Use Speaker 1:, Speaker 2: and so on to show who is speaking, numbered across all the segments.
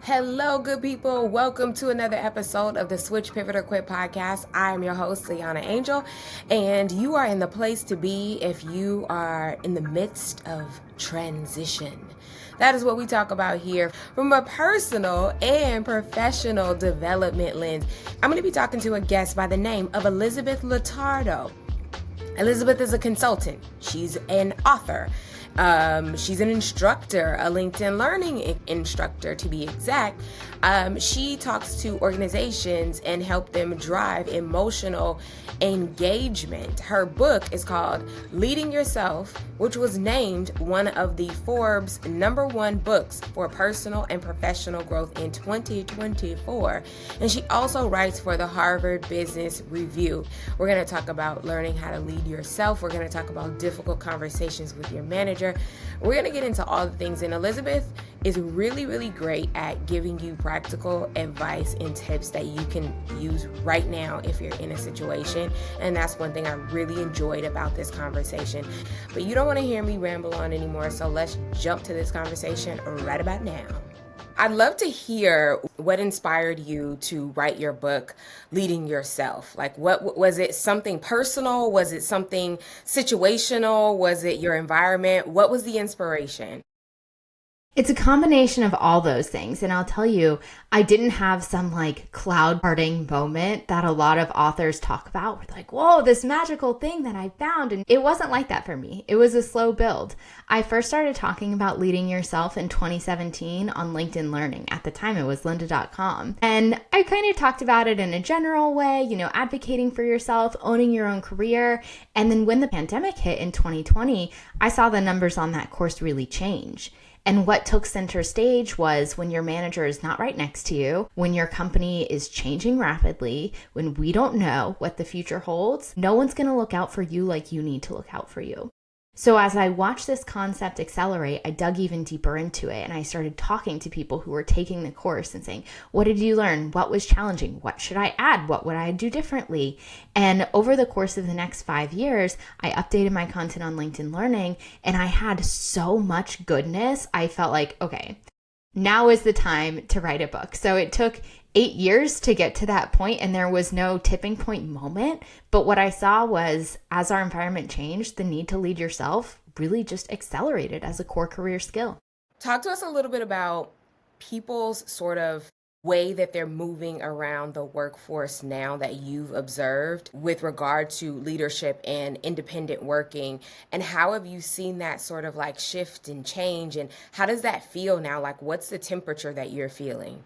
Speaker 1: Hello, good people. Welcome to another episode of the Switch, Pivot, or Quit podcast. I am your host, Liana Angel, and you are in the place to be if you are in the midst of transition. That is what we talk about here from a personal and professional development lens. I'm going to be talking to a guest by the name of Elizabeth Latardo. Elizabeth is a consultant. She's an author. She's an instructor, a LinkedIn learning instructor to be exact. She talks to organizations and help them drive emotional engagement. Her book is called Leading Yourself, which was named one of the Forbes #1 books for personal and professional growth in 2024. And she also writes for the Harvard Business Review. We're going to talk about learning how to lead yourself. We're going to talk about difficult conversations with your manager. We're going to get into all the things. And Elizabeth is really, really great at giving you practical advice and tips that you can use right now if you're in a situation. And that's one thing I really enjoyed about this conversation. But you don't want to hear me ramble on anymore, so let's jump to this conversation right about now. I'd love to hear what inspired you to write your book, Leading Yourself. Like, what was it? Something personal? Was it something situational? Was it your environment? What was the inspiration?
Speaker 2: It's a combination of all those things. And I'll tell you, I didn't have some cloud parting moment that a lot of authors talk about. We're like, whoa, this magical thing that I found. And it wasn't like that for me. It was a slow build. I first started talking about leading yourself in 2017 on LinkedIn Learning. At the time, it was lynda.com. And I kind of talked about it in a general way, advocating for yourself, owning your own career. And then when the pandemic hit in 2020, I saw the numbers on that course really change. And what took center stage was when your manager is not right next to you, when your company is changing rapidly, when we don't know what the future holds, no one's going to look out for you like you need to look out for you. So as I watched this concept accelerate, I dug even deeper into it and I started talking to people who were taking the course and saying, what did you learn? What was challenging? What should I add? What would I do differently? And over the course of the next 5 years, I updated my content on LinkedIn Learning and I had so much goodness. I felt like, okay, now is the time to write a book. So it took 8 years to get to that point, and there was no tipping point moment. But what I saw was, as our environment changed, the need to lead yourself really just accelerated as a core career skill.
Speaker 1: Talk to us a little bit about people's sort of way that they're moving around the workforce now that you've observed with regard to leadership and independent working, and how have you seen that sort of shift and change, and how does that feel now? What's the temperature that you're feeling?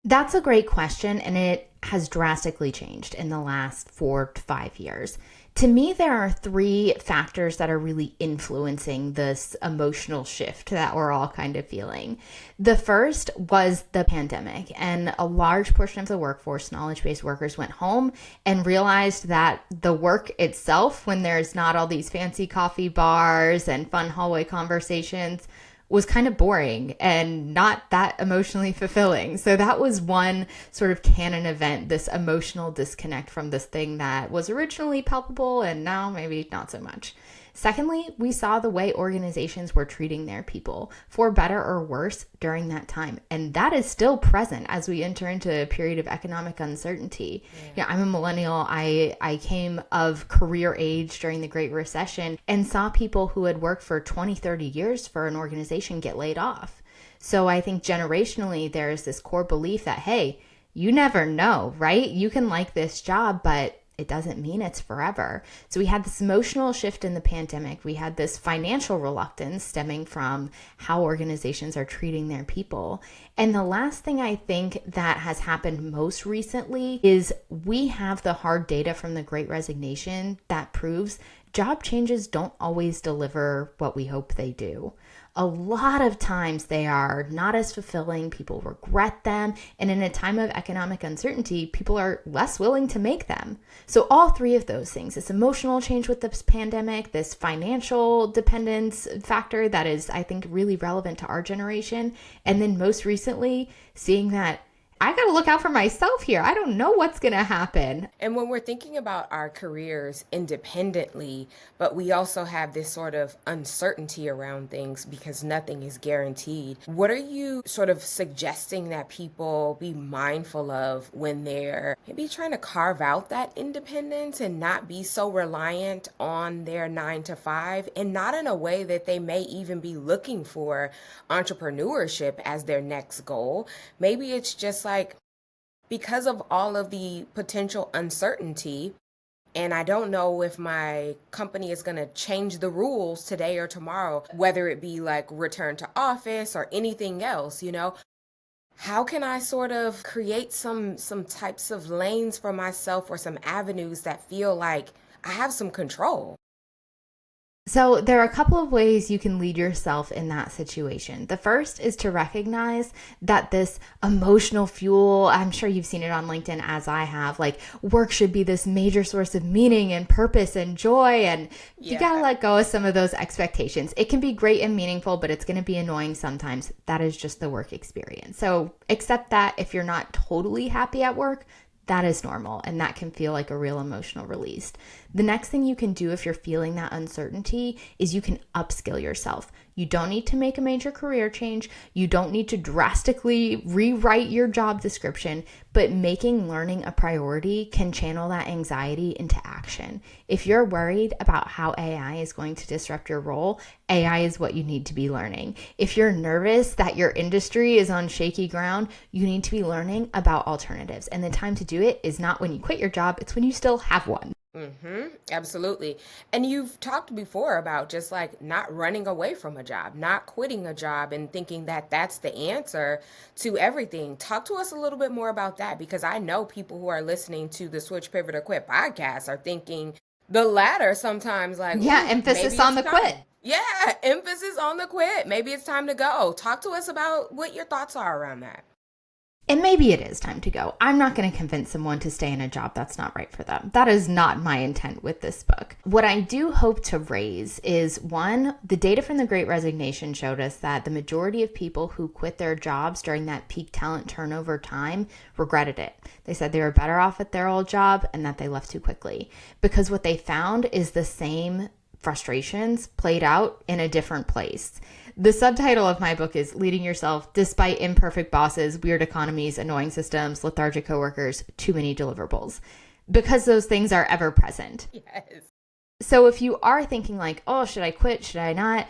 Speaker 2: That's a great question, and it has drastically changed in the last 4 to 5 years. To me, there are 3 factors that are really influencing this emotional shift that we're all kind of feeling. The first was the pandemic, and a large portion of the workforce, knowledge-based workers, went home and realized that the work itself, when there's not all these fancy coffee bars and fun hallway conversations, was kind of boring and not that emotionally fulfilling. So that was one sort of canon event, this emotional disconnect from this thing that was originally palpable and now maybe not so much. Secondly, we saw the way organizations were treating their people, for better or worse, during that time. And that is still present as we enter into a period of economic uncertainty. Yeah, I'm a millennial. I came of career age during the Great Recession and saw people who had worked for 20, 30 years for an organization get laid off. So I think generationally, there is this core belief that, hey, you never know, right? You can like this job, but it doesn't mean it's forever. So we had this emotional shift in the pandemic. We had this financial reluctance stemming from how organizations are treating their people. And the last thing I think that has happened most recently is we have the hard data from the Great Resignation that proves job changes don't always deliver what we hope they do. A lot of times they are not as fulfilling, people regret them, and in a time of economic uncertainty, people are less willing to make them. So all 3 of those things, this emotional change with this pandemic, this financial dependence factor that is, I think, really relevant to our generation, and then most recently, seeing that I got to look out for myself here. I don't know what's going to happen.
Speaker 1: And when we're thinking about our careers independently, but we also have this sort of uncertainty around things because nothing is guaranteed, what are you sort of suggesting that people be mindful of when they're maybe trying to carve out that independence and not be so reliant on their 9 to 5, and not in a way that they may even be looking for entrepreneurship as their next goal? Maybe it's just like, because of all of the potential uncertainty, and I don't know if my company is going to change the rules today or tomorrow, whether it be like return to office or anything else, how can I sort of create some types of lanes for myself or some avenues that feel like I have some control?
Speaker 2: So there are a couple of ways you can lead yourself in that situation. The first is to recognize that this emotional fuel, I'm sure you've seen it on LinkedIn as I have, like work should be this major source of meaning and purpose and joy. And you got to let go of some of those expectations. It can be great and meaningful, but it's going to be annoying sometimes. That is just the work experience. So accept that if you're not totally happy at work, that is normal, and that can feel like a real emotional release. The next thing you can do if you're feeling that uncertainty is you can upskill yourself. You don't need to make a major career change. You don't need to drastically rewrite your job description, but making learning a priority can channel that anxiety into action. If you're worried about how AI is going to disrupt your role, AI is what you need to be learning. If you're nervous that your industry is on shaky ground, you need to be learning about alternatives. And the time to do it is not when you quit your job, it's when you still have one.
Speaker 1: Absolutely. And you've talked before about just like not running away from a job, not quitting a job and thinking that that's the answer to everything. Talk to us a little bit more about that, because I know people who are listening to the Switch, Pivot, or Quit podcast are thinking the latter sometimes, like,
Speaker 2: yeah, emphasis on the quit.
Speaker 1: Yeah, emphasis on the quit. Maybe it's time to go. Talk to us about what your thoughts are around that.
Speaker 2: And maybe it is time to go. I'm not going to convince someone to stay in a job that's not right for them. That is not my intent with this book. What I do hope to raise is, one, the data from the Great Resignation showed us that the majority of people who quit their jobs during that peak talent turnover time regretted it. They said they were better off at their old job and that they left too quickly, because what they found is the same frustrations played out in a different place. The subtitle of my book is Leading Yourself Despite Imperfect Bosses, Weird Economies, Annoying Systems, Lethargic Coworkers, Too Many Deliverables, because those things are ever present.
Speaker 1: Yes.
Speaker 2: So if you are thinking like, oh, should I quit? Should I not?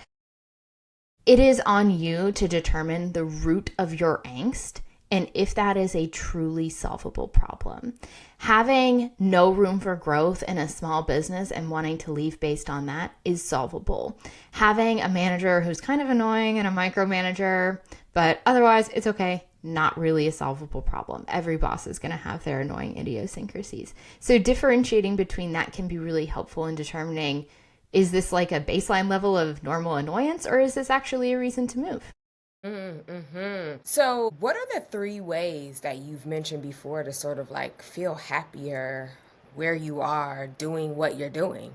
Speaker 2: It is on you to determine the root of your angst and if that is a truly solvable problem. Having no room for growth in a small business and wanting to leave based on that is solvable. Having a manager who's kind of annoying and a micromanager, but otherwise it's okay, not really a solvable problem. Every boss is going to have their annoying idiosyncrasies. So differentiating between that can be really helpful in determining, is this like a baseline level of normal annoyance, or is this actually a reason to move?
Speaker 1: So what are the 3 ways that you've mentioned before to sort of like feel happier where you are doing what you're doing?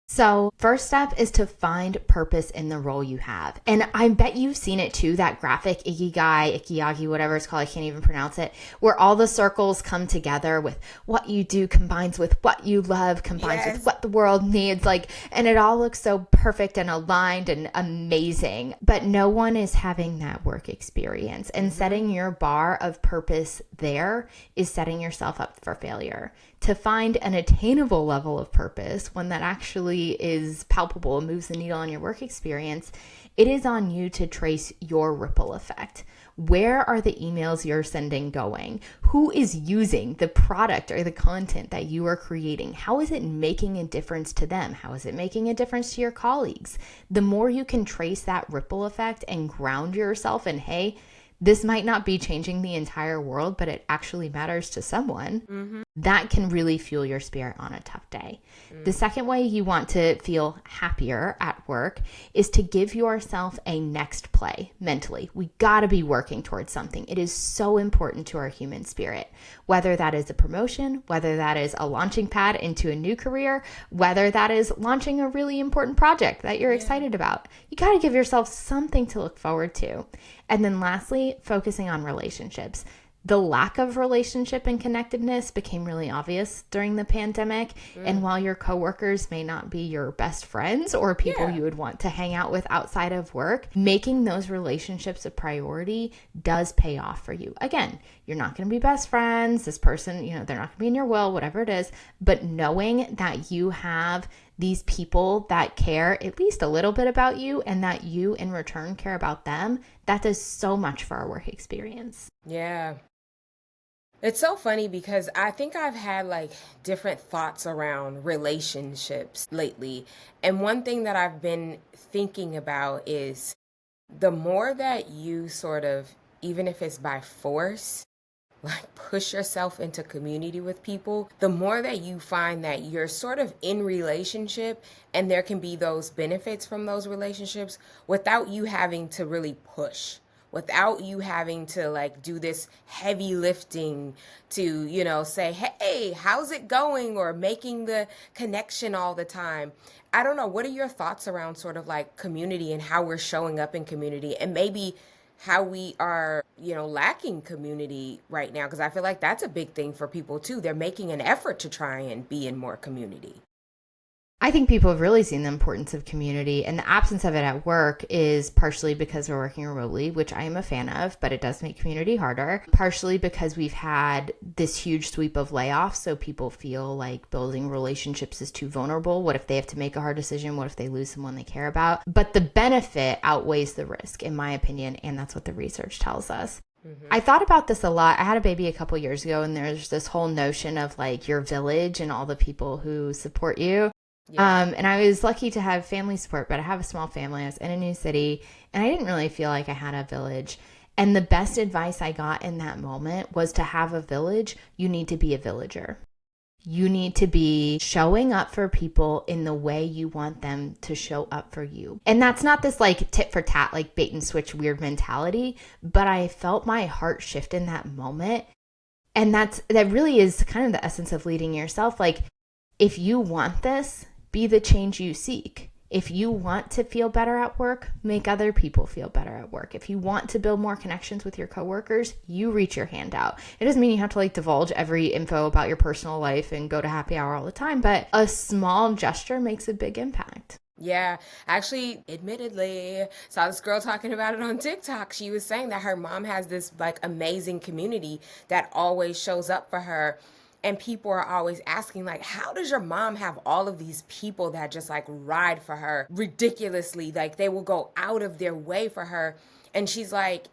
Speaker 2: So first step is to find purpose in the role you have. And I bet you've seen it too, that graphic Ikigai, whatever it's called, I can't even pronounce it, where all the circles come together with what you do combines with what you love, combines with what the world needs, like, and it all looks so perfect and aligned and amazing. But no one is having that work experience. And setting your bar of purpose there is setting yourself up for failure. To find an attainable level of purpose, one that actually is palpable and moves the needle on your work experience, it is on you to trace your ripple effect. Where are the emails you're sending going? Who is using the product or the content that you are creating? How is it making a difference to them? How is it making a difference to your colleagues? The more you can trace that ripple effect and ground yourself in, hey, this might not be changing the entire world, but it actually matters to someone, that can really fuel your spirit on a tough day. The second way you want to feel happier at work is to give yourself a next play mentally. We got to be working towards something. It is so important to our human spirit, whether that is a promotion, whether that is a launching pad into a new career, whether that is launching a really important project that you're excited about. You got to give yourself something to look forward to. And then lastly, focusing on relationships. The lack of relationship and connectedness became really obvious during the pandemic. And while your coworkers may not be your best friends or people you would want to hang out with outside of work, making those relationships a priority does pay off for you. Again, you're not going to be best friends. This person, they're not going to be in your will, whatever it is. But knowing that you have these people that care at least a little bit about you and that you in return care about them, that does so much for our work experience.
Speaker 1: Yeah. It's so funny because I think I've had like different thoughts around relationships lately. And one thing that I've been thinking about is the more that you sort of, even if it's by force, like push yourself into community with people, the more that you find that you're sort of in relationship and there can be those benefits from those relationships without you having to really push, without you having to like do this heavy lifting to, say, hey, how's it going? Or making the connection all the time. I don't know. What are your thoughts around sort of like community and how we're showing up in community, and maybe how we are, lacking community right now? Because I feel like that's a big thing for people too. They're making an effort to try and be in more community.
Speaker 2: I think people have really seen the importance of community, and the absence of it at work is partially because we're working remotely, which I am a fan of, but it does make community harder. Partially because we've had this huge sweep of layoffs, so people feel like building relationships is too vulnerable. What if they have to make a hard decision? What if they lose someone they care about? But the benefit outweighs the risk, in my opinion, and that's what the research tells us. I thought about this a lot. I had a baby a couple years ago, and there's this whole notion of like your village and all the people who support you. Yeah. And I was lucky to have family support, but I have a small family. I was in a new city and I didn't really feel like I had a village. And the best advice I got in that moment was to have a village. You need to be a villager. You need to be showing up for people in the way you want them to show up for you. And that's not this like tit for tat, like bait and switch weird mentality, but I felt my heart shift in that moment. And that really is kind of the essence of leading yourself. Like, if you want this, be the change you seek. If you want to feel better at work, make other people feel better at work. If you want to build more connections with your coworkers, you reach your hand out. It doesn't mean you have to like divulge every info about your personal life and go to happy hour all the time, but a small gesture makes a big impact.
Speaker 1: Yeah, actually, admittedly, saw this girl talking about it on TikTok. She was saying that her mom has this like amazing community that always shows up for her. And people are always asking, like, how does your mom have all of these people that just like ride for her ridiculously? Like, they will go out of their way for her. And she's like,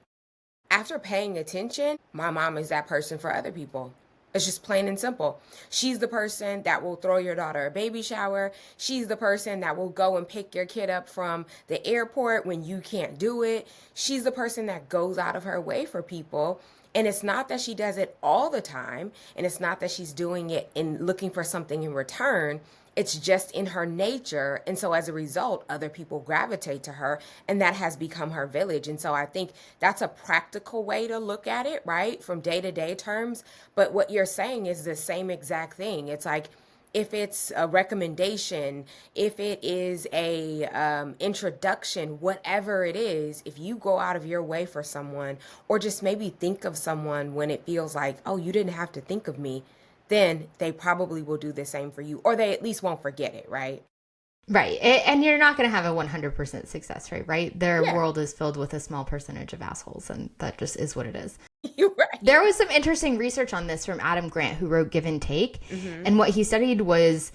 Speaker 1: after paying attention, my mom is that person for other people. It's just plain and simple. She's the person that will throw your daughter a baby shower. She's the person that will go and pick your kid up from the airport when you can't do it. She's the person that goes out of her way for people. And it's not that she does it all the time, and it's not that she's doing it and looking for something in return. It's just in her nature. And so as a result, other people gravitate to her, and that has become her village. And so I think that's a practical way to look at it, right? From day-to-day terms. But what you're saying is the same exact thing. It's like, if it's a recommendation, if it is a introduction, whatever it is, if you go out of your way for someone, or just maybe think of someone when it feels like, oh, you didn't have to think of me, then they probably will do the same for you, or they at least won't forget it, right?
Speaker 2: Right. And you're not going to have a 100% success rate, right? Their world is filled with a small percentage of assholes, and that just is what it is.
Speaker 1: You're right.
Speaker 2: There was some interesting research on this from Adam Grant, who wrote Give and Take. And what he studied was,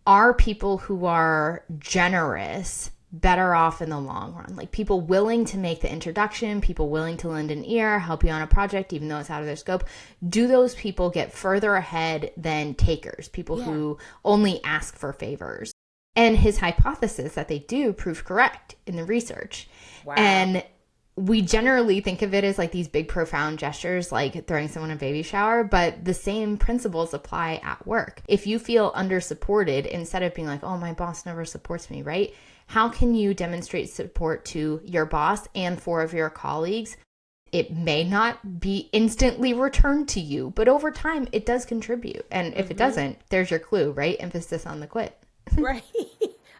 Speaker 2: are people who are generous better off in the long run? Like, people willing to make the introduction, people willing to lend an ear, help you on a project, even though it's out of their scope. Do those people get further ahead than takers, people who only ask for favors? And his hypothesis that they do proved correct in the research. Wow. And we generally think of it as like these big profound gestures, like throwing someone a baby shower, but the same principles apply at work. If you feel under-supported, instead of being like, oh, my boss never supports me, right? How can you demonstrate support to your boss and 4 of your colleagues? It may not be instantly returned to you, but over time it does contribute. And if it doesn't, there's your clue, right? Emphasis on the quit.
Speaker 1: Right.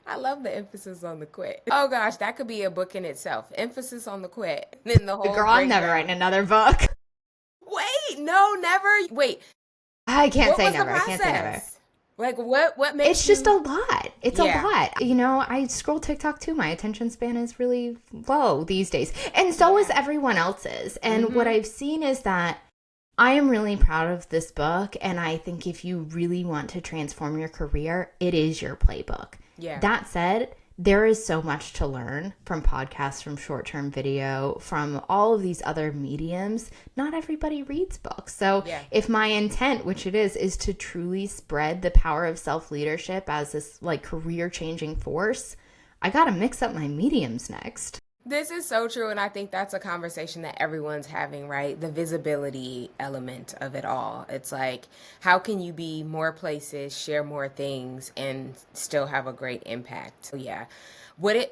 Speaker 1: I love the emphasis on the quit. Oh gosh, that could be a book in itself. Emphasis on the quit. Then the whole
Speaker 2: Girl, I'm never writing another book.
Speaker 1: Wait, No, never. Wait,
Speaker 2: I can't
Speaker 1: what
Speaker 2: say
Speaker 1: was the
Speaker 2: never. I can't say never.
Speaker 1: process? Like, what makes
Speaker 2: It's just a lot. It's a
Speaker 1: Yeah.
Speaker 2: lot. You know, I scroll TikTok too. My attention span is really low these days. And so is everyone else's. And what I've seen is that I am really proud of this book. And I think if you really want to transform your career, it is your playbook.
Speaker 1: Yeah.
Speaker 2: That said, there is so much to learn from podcasts, from short-term video, from all of these other mediums. Not everybody reads books. So if my intent, which it is to truly spread the power of self-leadership as this like career-changing force, I got to mix up my mediums next.
Speaker 1: This is so true, and I think that's a conversation that everyone's having, right? The visibility element of it all. It's like, how can you be more places, share more things, and still have a great impact? So yeah.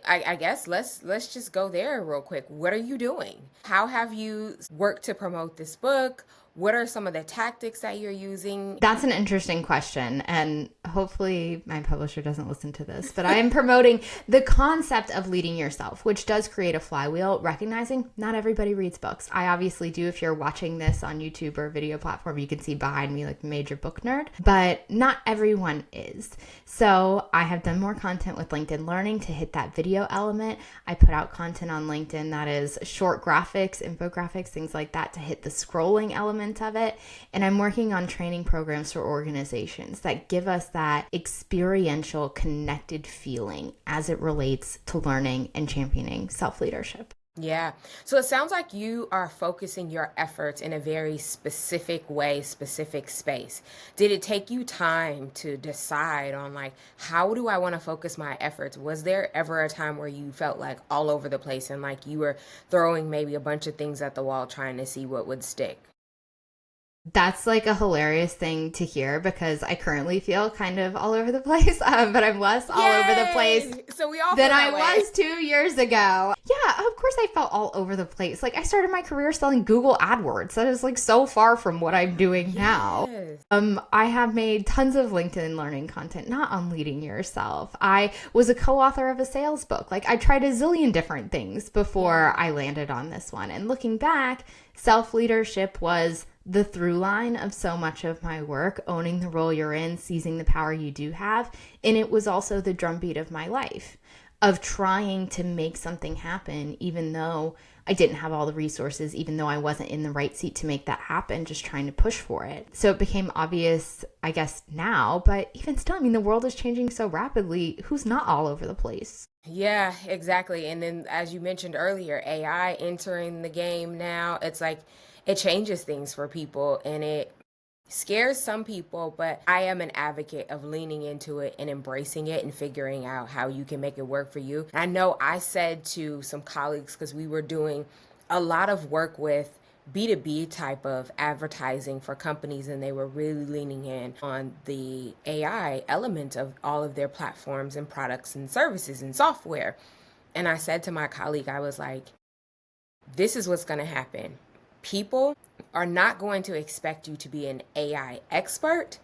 Speaker 1: I guess let's just go there real quick. What are you doing? How have you worked to promote this book? What are some of the tactics that you're using?
Speaker 2: That's an interesting question. And hopefully my publisher doesn't listen to this, but I am promoting the concept of leading yourself, which does create a flywheel, recognizing not everybody reads books. I obviously do. If you're watching this on YouTube or video platform, you can see behind me like major book nerd, but not everyone is. So I have done more content with LinkedIn Learning to hit that video element. I put out content on LinkedIn that is short graphics, infographics, things like that to hit the scrolling element of it. And I'm working on training programs for organizations that give us that experiential connected feeling as it relates to learning and championing self-leadership.
Speaker 1: Yeah. So it sounds like you are focusing your efforts in a very specific way, specific space. Did it take you time to decide on like, how do I want to focus my efforts? Was there ever a time where you felt like all over the place and like you were throwing maybe a bunch of things at the wall trying to see what would stick?
Speaker 2: That's like a hilarious thing to hear because I currently feel kind of all over the place, but I'm less all over the place
Speaker 1: so we all
Speaker 2: than
Speaker 1: feel
Speaker 2: I
Speaker 1: that way.
Speaker 2: was 2 years ago. Yeah, of course I felt all over the place. Like I started my career selling Google AdWords. That is like so far from what I'm doing now. I have made tons of LinkedIn Learning content, not on leading yourself. I was a co-author of a sales book. Like I tried a zillion different things before I landed on this one. And looking back, self-leadership was the through line of so much of my work, owning the role you're in, seizing the power you do have. And it was also the drumbeat of my life of trying to make something happen, even though I didn't have all the resources, even though I wasn't in the right seat to make that happen, just trying to push for it. So it became obvious, I guess, now, but even still, I mean, the world is changing so rapidly. Who's not all over the place?
Speaker 1: Yeah, exactly. And then as you mentioned earlier, AI entering the game now, it's like, it changes things for people and it scares some people, but I am an advocate of leaning into it and embracing it and figuring out how you can make it work for you. I know I said to some colleagues, because we were doing a lot of work with B2B type of advertising for companies, and they were really leaning in on the AI element of all of their platforms and products and services and software. And I said to my colleague, I was like, this is what's going to happen. People are not going to expect you to be an AI expert,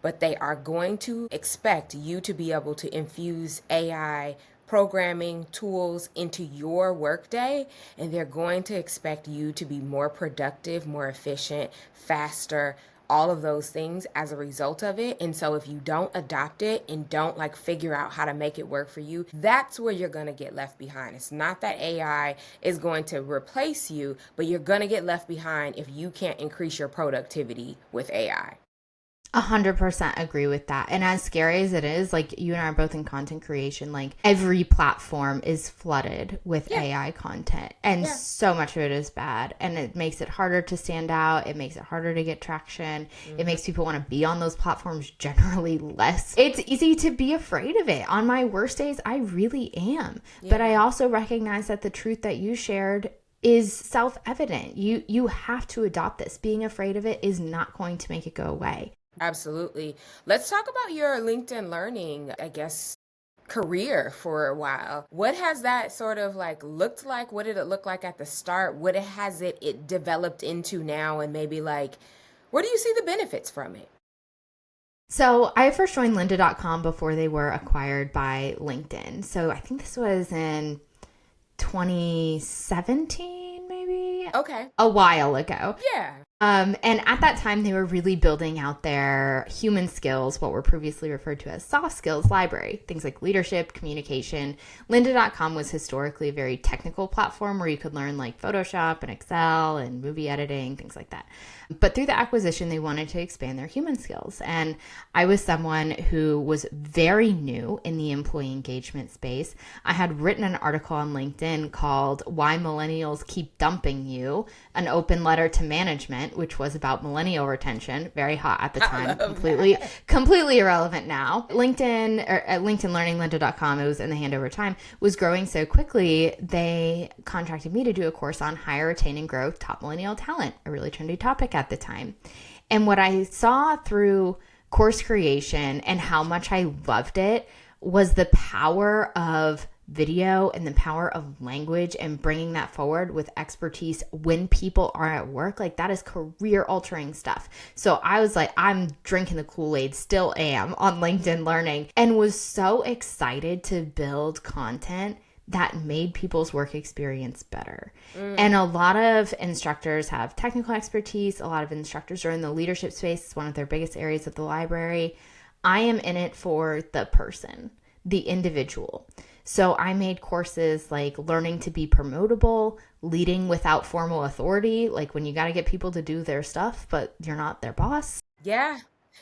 Speaker 1: but they are going to expect you to be able to infuse AI programming tools into your workday, and they're going to expect you to be more productive, more efficient, faster, all of those things as a result of it. And so if you don't adopt it and don't like figure out how to make it work for you, that's where you're going to get left behind. It's not that AI is going to replace you, but you're going to get left behind if you can't increase your productivity with AI.
Speaker 2: 100% agree with that. And as scary as it is, like you and I are both in content creation, like every platform is flooded with AI content and so much of it is bad. And it makes it harder to stand out. It makes it harder to get traction. It makes people want to be on those platforms generally less. It's easy to be afraid of it. On my worst days, I really am. But I also recognize that the truth that you shared is self-evident. You have to adopt this. Being afraid of it is not going to make it go away.
Speaker 1: Absolutely. Let's talk about your LinkedIn Learning, I guess, career for a while. What has that sort of like looked like? What did it look like at the start? What has it developed into now? And maybe like, where do you see the benefits from it?
Speaker 2: So I first joined lynda.com before they were acquired by LinkedIn. So I think this was in 2017, maybe?
Speaker 1: Okay.
Speaker 2: A while ago.
Speaker 1: Yeah.
Speaker 2: And at that time, they were really building out their human skills, what were previously referred to as soft skills library, things like leadership, communication. Lynda.com was historically a very technical platform where you could learn like Photoshop and Excel and movie editing, things like that. But through the acquisition, they wanted to expand their human skills. And I was someone who was very new in the employee engagement space. I had written an article on LinkedIn called Why Millennials Keep Dumping You, an open letter to management, which was about millennial retention, very hot at the time, completely irrelevant now. LinkedIn, or LinkedIn Learning, lynda.com, it was in the hand over time, was growing so quickly, they contracted me to do a course on hire, retain, and grow top millennial talent, a really trendy topic at the time. And what I saw through course creation and how much I loved it was the power of video and the power of language and bringing that forward with expertise when people are at work. Like, that is career altering stuff. So I was like, I'm drinking the Kool-Aid, still am, on LinkedIn Learning, and was so excited to build content that made people's work experience better. And a lot of instructors have technical expertise. A lot of instructors are in the leadership space. It's one of their biggest areas of the library. I am in it for the person, the individual. So I made courses like learning to be promotable, leading without formal authority, like when you got to get people to do their stuff, but you're not their boss.
Speaker 1: Yeah.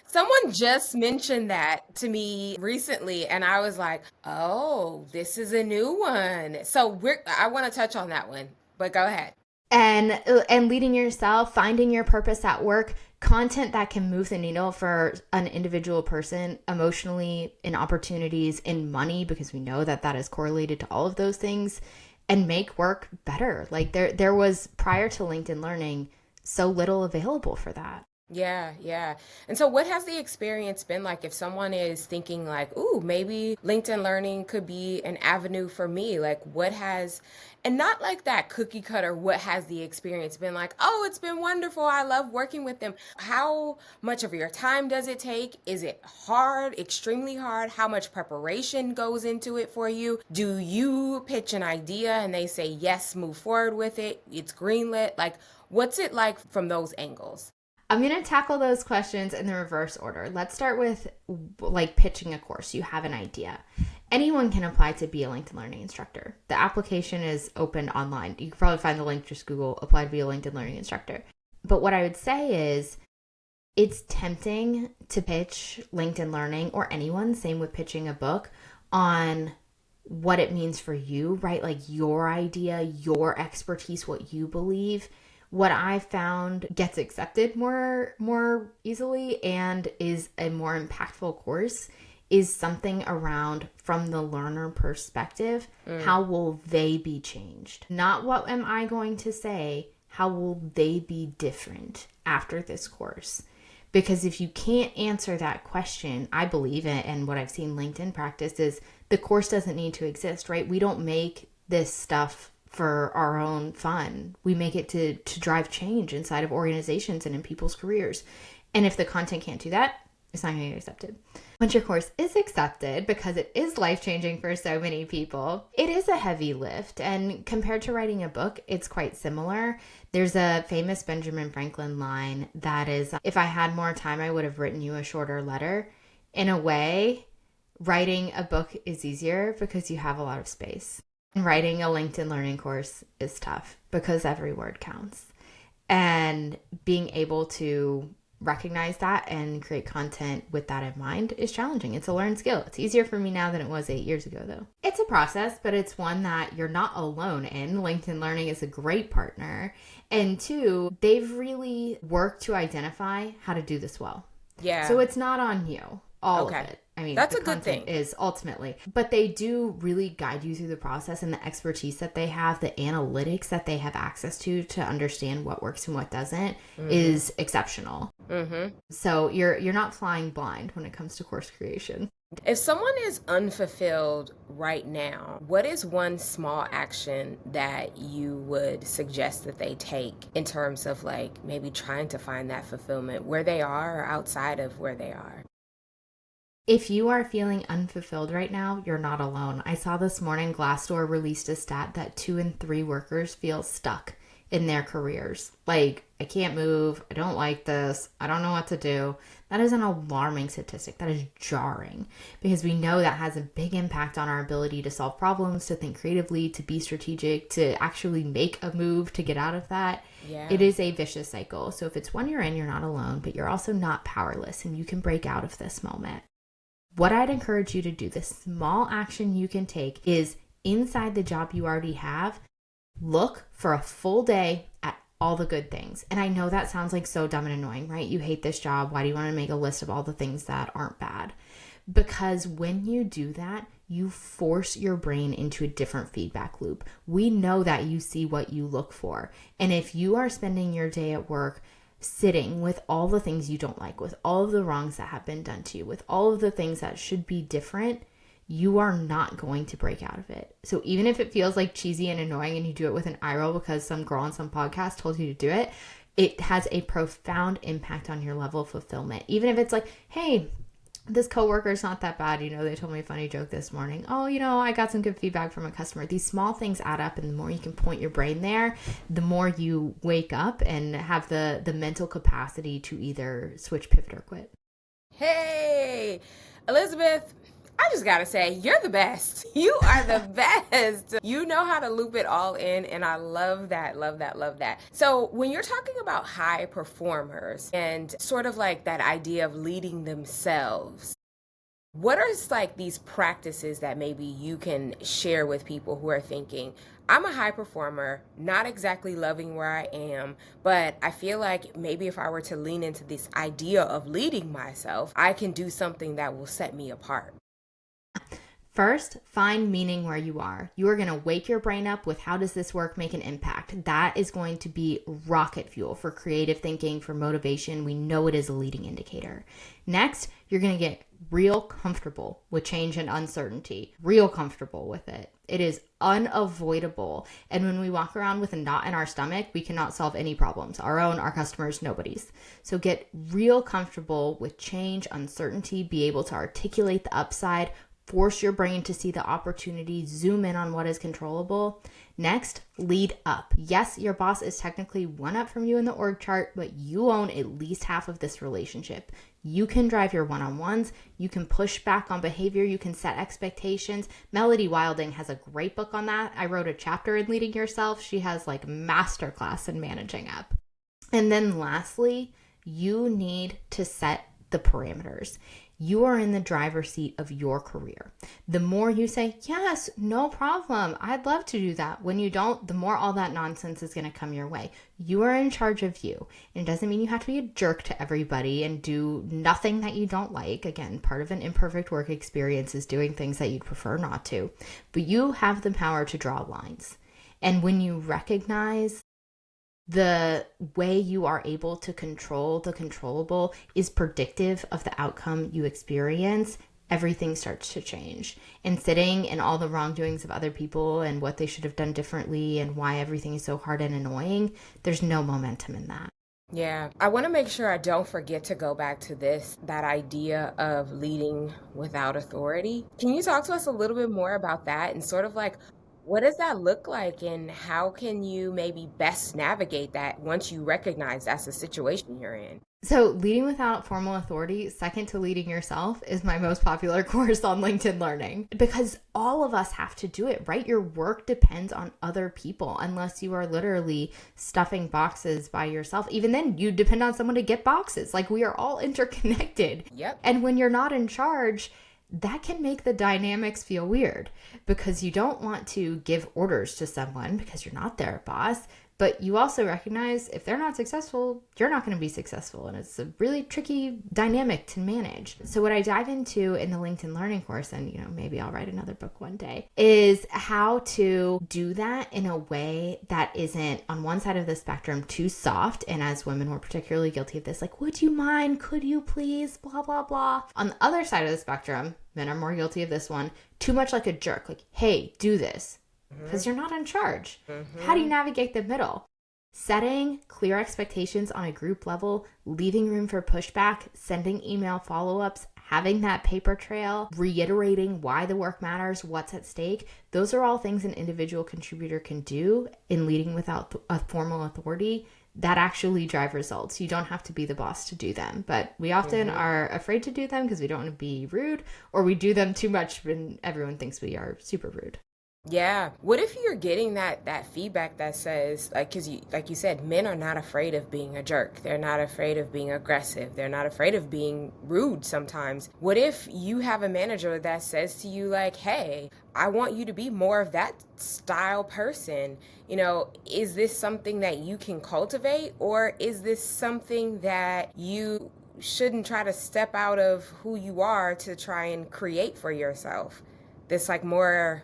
Speaker 1: Someone just mentioned that to me recently, and I was like, oh, this is a new one. So I want to touch on that one, but go ahead.
Speaker 2: And leading yourself, finding your purpose at work, content that can move the needle for an individual person emotionally, in opportunities, in money, because we know that that is correlated to all of those things, and make work better. Like there was, prior to LinkedIn Learning, so little available for that.
Speaker 1: Yeah. And so what has the experience been like if someone is thinking like, ooh, maybe LinkedIn Learning could be an avenue for me? Like, and not like that cookie cutter, what has the experience been like? Oh, it's been wonderful. I love working with them. How much of your time does it take? Is it hard, extremely hard? How much preparation goes into it for you? Do you pitch an idea and they say, yes, move forward with it? It's greenlit. Like, what's it like from those angles?
Speaker 2: I'm going to tackle those questions in the reverse order. Let's start with like pitching a course. You have an idea. Anyone can apply to be a LinkedIn Learning instructor. The application is open online. You can probably find the link, just Google apply to be a LinkedIn Learning instructor. But what I would say is it's tempting to pitch LinkedIn Learning, or anyone, same with pitching a book, on what it means for you, right? Like your idea, your expertise, what you believe. What I found gets accepted more easily and is a more impactful course is something around, from the learner perspective, how will they be changed? Not what am I going to say, how will they be different after this course? Because if you can't answer that question, I believe it, and what I've seen LinkedIn practice is the course doesn't need to exist, right? We don't make this stuff for our own fun. We make it to drive change inside of organizations and in people's careers. And if the content can't do that, it's not going to get accepted. Once your course is accepted, because it is life-changing for so many people, it is a heavy lift. And compared to writing a book, it's quite similar. There's a famous Benjamin Franklin line that is, if I had more time, I would have written you a shorter letter. In a way, writing a book is easier because you have a lot of space. Writing a LinkedIn Learning course is tough because every word counts. And being able to recognize that and create content with that in mind is challenging. It's a learned skill. It's easier for me now than it was 8 years ago, though. It's a process, but it's one that you're not alone in. LinkedIn Learning is a great partner. And two, they've really worked to identify how to do this well.
Speaker 1: Yeah.
Speaker 2: So it's not on you, all of it. I mean,
Speaker 1: that's
Speaker 2: the
Speaker 1: a good thing.
Speaker 2: Is ultimately, but they do really guide you through the process, and the expertise that they have, the analytics that they have access to understand what works and what doesn't is exceptional. So you're not flying blind when it comes to course creation.
Speaker 1: If someone is unfulfilled right now, what is one small action that you would suggest that they take in terms of like maybe trying to find that fulfillment where they are or outside of where they are?
Speaker 2: If you are feeling unfulfilled right now, you're not alone. I saw this morning Glassdoor released a stat that 2 in 3 workers feel stuck in their careers. Like, I can't move. I don't like this. I don't know what to do. That is an alarming statistic. That is jarring because we know that has a big impact on our ability to solve problems, to think creatively, to be strategic, to actually make a move to get out of that.
Speaker 1: Yeah.
Speaker 2: It is a vicious cycle. So if it's one you're in, you're not alone, but you're also not powerless and you can break out of this moment. What I'd encourage you to do, the small action you can take is inside the job you already have, look for a full day at all the good things. And I know that sounds like so dumb and annoying, right? You hate this job. Why do you want to make a list of all the things that aren't bad? Because when you do that, you force your brain into a different feedback loop. We know that you see what you look for. And if you are spending your day at work sitting with all the things you don't like, with all of the wrongs that have been done to you, with all of the things that should be different, you are not going to break out of it. So even if it feels like cheesy and annoying and you do it with an eye roll because some girl on some podcast told you to do it, it has a profound impact on your level of fulfillment. Even if it's like, hey, this coworker is not that bad. They told me a funny joke this morning. Oh, I got some good feedback from a customer. These small things add up, and the more you can point your brain there, the more you wake up and have the mental capacity to either switch, pivot, or quit.
Speaker 1: Hey, Elizabeth, I just gotta say, you're the best. You are the best. You know how to loop it all in, and I love that, love that, love that. So when you're talking about high performers and sort of like that idea of leading themselves, what are like these practices that maybe you can share with people who are thinking, I'm a high performer, not exactly loving where I am, but I feel like maybe if I were to lean into this idea of leading myself, I can do something that will set me apart?
Speaker 2: First, find meaning where you are. You are going to wake your brain up with how does this work make an impact? That is going to be rocket fuel for creative thinking, for motivation. We know it is a leading indicator. Next, you're going to get real comfortable with change and uncertainty. Real comfortable with it. It is unavoidable. And when we walk around with a knot in our stomach, we cannot solve any problems. Our own, our customers, nobody's. So get real comfortable with change, uncertainty, be able to articulate the upside, force your brain to see the opportunity, zoom in on what is controllable. Next, lead up. Yes, your boss is technically one up from you in the org chart, but you own at least half of this relationship. You can drive your one-on-ones. You can push back on behavior. You can set expectations. Melody Wilding has a great book on that. I wrote a chapter in Leading Yourself. She has like masterclass in managing up. And then lastly, you need to set the parameters. You are in the driver's seat of your career. The more you say, yes, no problem, I'd love to do that. When you don't, the more all that nonsense is going to come your way. You are in charge of you. And it doesn't mean you have to be a jerk to everybody and do nothing that you don't like. Again, part of an imperfect work experience is doing things that you'd prefer not to. But you have the power to draw lines. And when you recognize the way you are able to control the controllable is predictive of the outcome you experience, everything starts to change. And sitting in all the wrongdoings of other people and what they should have done differently and why everything is so hard and annoying, there's no momentum in that.
Speaker 1: Yeah, I want to make sure I don't forget to go back to that idea of leading without authority. Can you talk to us a little bit more about that and sort of like, what does that look like and how can you maybe best navigate that once you recognize that's the situation you're in?
Speaker 2: So leading without formal authority, second to leading yourself, is my most popular course on LinkedIn Learning because all of us have to do it, right? Your work depends on other people unless you are literally stuffing boxes by yourself. Even then, you depend on someone to get boxes. Like we are all interconnected.
Speaker 1: Yep.
Speaker 2: And when you're not in charge, that can make the dynamics feel weird because you don't want to give orders to someone because you're not their boss, but you also recognize if they're not successful, you're not going to be successful. And it's a really tricky dynamic to manage. So what I dive into in the LinkedIn Learning course, and maybe I'll write another book one day, is how to do that in a way that isn't on one side of the spectrum too soft. And as women, we're particularly guilty of this, like, would you mind? Could you please? Blah, blah, blah. On the other side of the spectrum, men are more guilty of this one, too much like a jerk, like, hey, do this. Because you're not in charge. How do you navigate the middle? Setting clear expectations on a group level, leaving room for pushback, sending email follow-ups, having that paper trail, reiterating why the work matters, what's at stake, those are all things an individual contributor can do in leading without a formal authority that actually drive results. You don't have to be the boss to do them, but we often are afraid to do them because we don't want to be rude, or we do them too much when everyone thinks we are super rude.
Speaker 1: Yeah. What if you're getting that feedback that says, like, because like you said, men are not afraid of being a jerk. They're not afraid of being aggressive. They're not afraid of being rude sometimes. What if you have a manager that says to you, like, hey, I want you to be more of that style person. Is this something that you can cultivate, or is this something that you shouldn't try to step out of who you are to try and create for yourself? This like more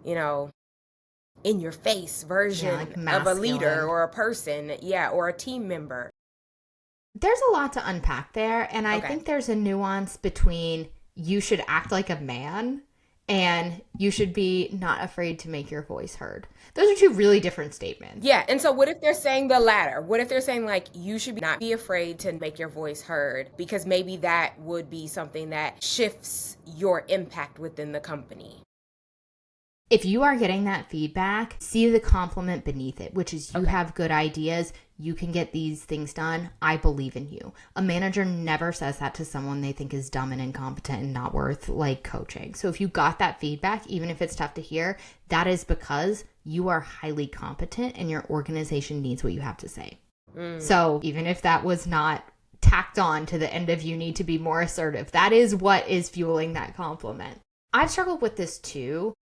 Speaker 1: in your face version
Speaker 2: like
Speaker 1: of a leader
Speaker 2: masculine.
Speaker 1: or a person, or a team member.
Speaker 2: There's a lot to unpack there, and I think there's a nuance between you should act like a man and you should be not afraid to make your voice heard. Those are two really different statements.
Speaker 1: Yeah, and so what if they're saying the latter? What if they're saying, like, you should not be afraid to make your voice heard, because maybe that would be something that shifts your impact within the company?
Speaker 2: If you are getting that feedback, see the compliment beneath it, which is you have good ideas. You can get these things done. I believe in you. A manager never says that to someone they think is dumb and incompetent and not worth like coaching. So if you got that feedback, even if it's tough to hear, that is because you are highly competent and your organization needs what you have to say. So even if that was not tacked on to the end of you need to be more assertive, that is what is fueling that compliment. I've struggled with this too.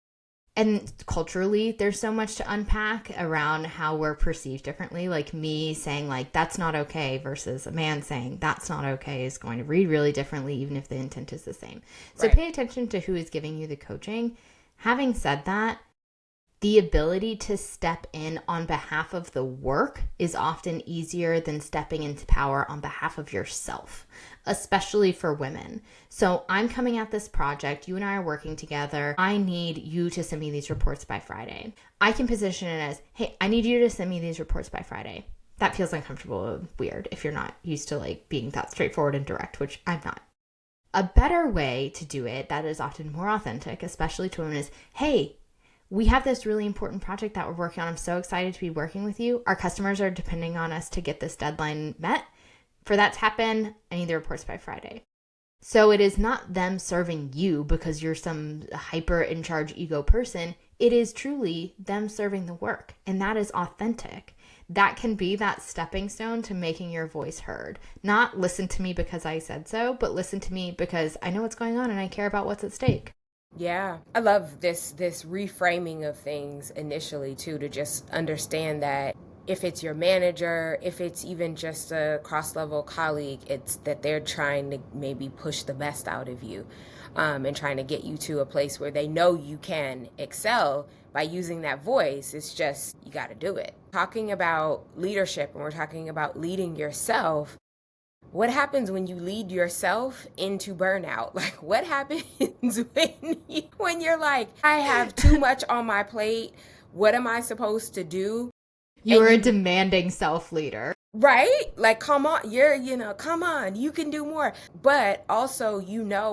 Speaker 2: And culturally, there's so much to unpack around how we're perceived differently. Like me saying like, that's not okay versus a man saying that's not okay is going to read really differently, even if the intent is the same. So pay attention to who is giving you the coaching. Having said that, the ability to step in on behalf of the work is often easier than stepping into power on behalf of yourself, especially for women. So I'm coming at this project. You and I are working together. I need you to send me these reports by Friday. I can position it as, hey, I need you to send me these reports by Friday. That feels uncomfortable and weird if you're not used to like being that straightforward and direct, which I'm not. A better way to do it that is often more authentic, especially to women, is, hey, we have this really important project that we're working on. I'm so excited to be working with you. Our customers are depending on us to get this deadline met. For that to happen, I need the reports by Friday. So it is not them serving you because you're some hyper in charge ego person. It is truly them serving the work. And that is authentic. That can be that stepping stone to making your voice heard. Not listen to me because I said so, but listen to me because I know what's going on and I care about what's at stake.
Speaker 1: Yeah, I love this reframing of things initially too, to just understand that if it's your manager, if it's even just a cross-level colleague, it's that they're trying to maybe push the best out of you, and trying to get you to a place where they know you can excel by using that voice. It's just, you got to do it. Talking about leadership, and we're talking about leading yourself. What happens when you lead yourself into burnout? Like, what happens when you're like, I have too much on my plate. What am I supposed to do?
Speaker 2: You're a demanding self-leader.
Speaker 1: Right? Like, come on, come on, you can do more. But also,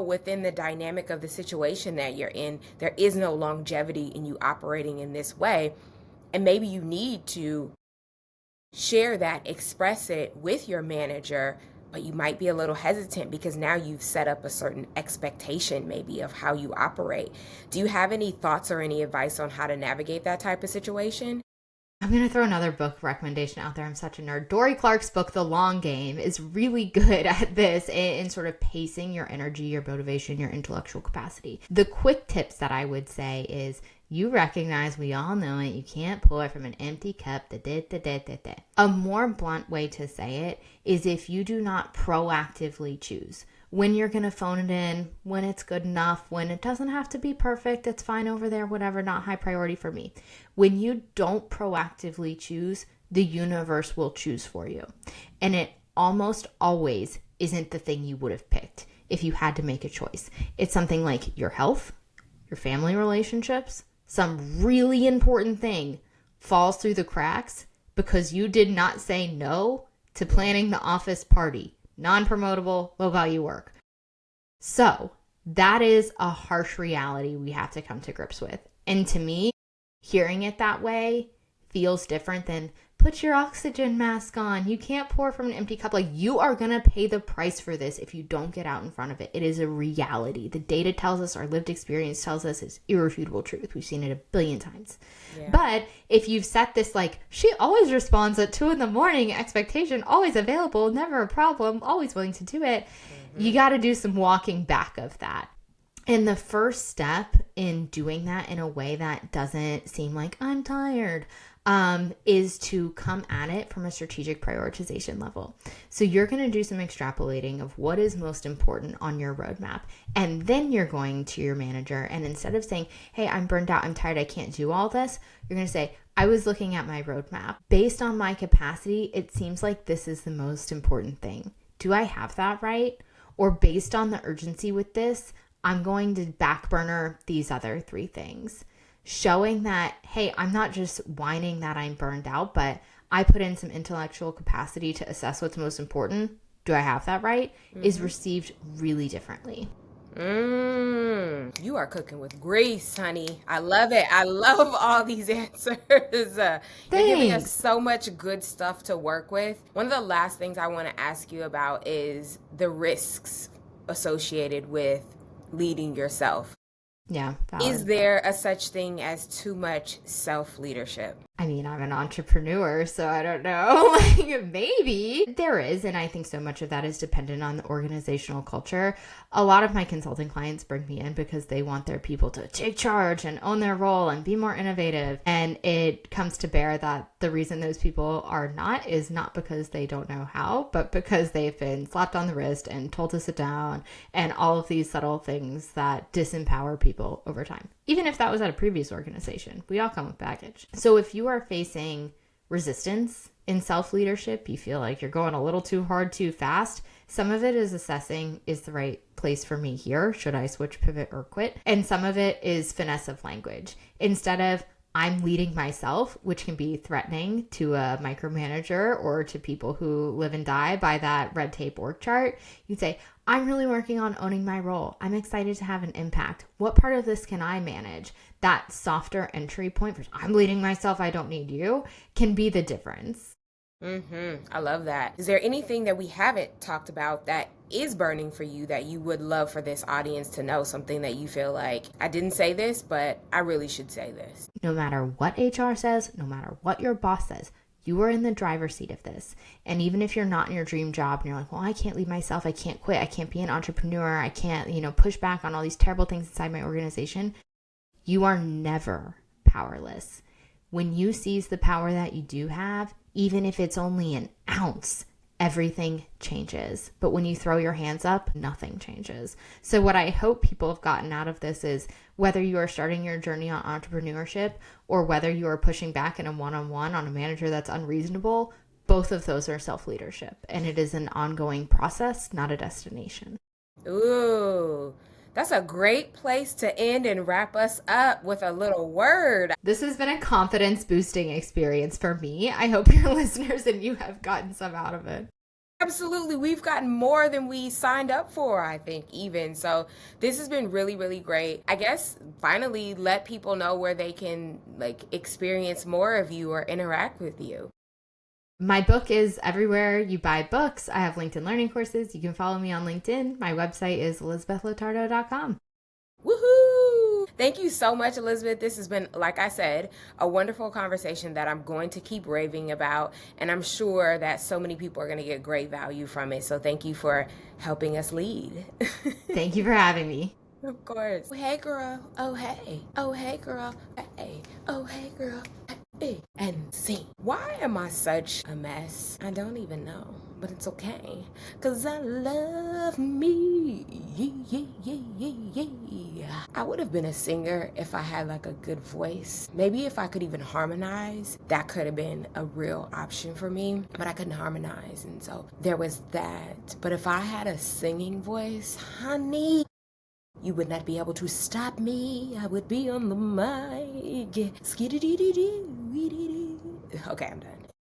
Speaker 1: within the dynamic of the situation that you're in, there is no longevity in you operating in this way. And maybe you need to share that, express it with your manager, but you might be a little hesitant because now you've set up a certain expectation maybe of how you operate. Do you have any thoughts or any advice on how to navigate that type of situation?
Speaker 2: I'm going to throw another book recommendation out there. I'm such a nerd. Dory Clark's book, The Long Game, is really good at this in sort of pacing your energy, your motivation, your intellectual capacity. The quick tips that I would say is, you recognize, we all know it, you can't pour from an empty cup. A more blunt way to say it is, if you do not proactively choose when you're going to phone it in, when it's good enough, when it doesn't have to be perfect, it's fine over there, whatever, not high priority for me. When you don't proactively choose, the universe will choose for you. And it almost always isn't the thing you would have picked if you had to make a choice. It's something like your health, your family relationships, some really important thing falls through the cracks because you did not say no to planning the office party. Non-promotable, low-value work. So that is a harsh reality we have to come to grips with. And to me, hearing it that way feels different than put your oxygen mask on. You can't pour from an empty cup. Like, you are going to pay the price for this if you don't get out in front of it. It is a reality. The data tells us, our lived experience tells us, it's irrefutable truth. We've seen it a billion times. Yeah. But if you've set this, like, she always responds at 2 a.m. expectation, always available, never a problem, always willing to do it, you got to do some walking back of that. And the first step in doing that in a way that doesn't seem like I'm tired, is to come at it from a strategic prioritization level. So you're going to do some extrapolating of what is most important on your roadmap. And then you're going to your manager, and instead of saying, hey, I'm burned out, I'm tired, I can't do all this, you're going to say, I was looking at my roadmap. Based on my capacity, it seems like this is the most important thing. Do I have that right? Or based on the urgency with this, I'm going to back burner these other 3 things. Showing that, hey, I'm not just whining that I'm burned out, but I put in some intellectual capacity to assess what's most important. Do I have that right? Is received really differently.
Speaker 1: You are cooking with grease, honey. I love it. I love all these answers. You're giving us so much good stuff to work with. One of the last things I want to ask you about is the risks associated with leading yourself.
Speaker 2: Yeah.
Speaker 1: Valid. Is there a such thing as too much self-leadership?
Speaker 2: I mean, I'm an entrepreneur, so I don't know. Like, maybe there is. And I think so much of that is dependent on the organizational culture. A lot of my consulting clients bring me in because they want their people to take charge and own their role and be more innovative. And it comes to bear that the reason those people are not is not because they don't know how, but because they've been slapped on the wrist and told to sit down and all of these subtle things that disempower people over time. Even if that was at a previous organization, we all come with baggage. So if you are facing resistance in self-leadership, you feel like you're going a little too hard, too fast, some of it is assessing, is the right place for me here? Should I switch, pivot, or quit? And some of it is finesse of language. Instead of, I'm leading myself, which can be threatening to a micromanager or to people who live and die by that red tape org chart, you can say, I'm really working on owning my role. I'm excited to have an impact. What part of this can I manage? That softer entry point for I'm leading myself, I don't need you, can be the difference.
Speaker 1: I love that. Is there anything that we haven't talked about that is burning for you that you would love for this audience to know? Something that you feel like, I didn't say this, but I really should say this.
Speaker 2: No matter what HR says, no matter what your boss says, you are in the driver's seat of this. And even if you're not in your dream job and you're like, well, I can't lead myself, I can't quit, I can't be an entrepreneur, I can't, push back on all these terrible things inside my organization, you are never powerless. When you seize the power that you do have, even if it's only an ounce, everything changes. But when you throw your hands up, nothing changes. So what I hope people have gotten out of this is whether you are starting your journey on entrepreneurship or whether you are pushing back in a one-on-one on a manager that's unreasonable, both of those are self-leadership. And it is an ongoing process, not a destination.
Speaker 1: Ooh. That's a great place to end and wrap us up with a little word.
Speaker 2: This has been a confidence boosting experience for me. I hope your listeners and you have gotten some out of it.
Speaker 1: Absolutely. We've gotten more than we signed up for, I think, even. So this has been really, really great. I guess finally let people know where they can experience more of you or interact with you.
Speaker 2: My book is everywhere you buy books. I have LinkedIn learning courses. You can follow me on LinkedIn. My website is elizabethlotardo.com.
Speaker 1: Woohoo! Thank you so much, Elizabeth. This has been, like I said, a wonderful conversation that I'm going to keep raving about. And I'm sure that so many people are going to get great value from it. So thank you for helping us lead.
Speaker 2: Thank you for having me.
Speaker 1: Of course. Oh, hey, girl. Oh, hey. Oh, hey, girl. Hey. Oh, hey, girl. Hey. And sing. Why am I such a mess? I don't even know. But it's okay. 'Cause I love me. Yeah. I would have been a singer if I had a good voice. Maybe if I could even harmonize, that could have been a real option for me. But I couldn't harmonize. And so there was that. But if I had a singing voice, honey, you would not be able to stop me. I would be on the mic. Okay, I'm done.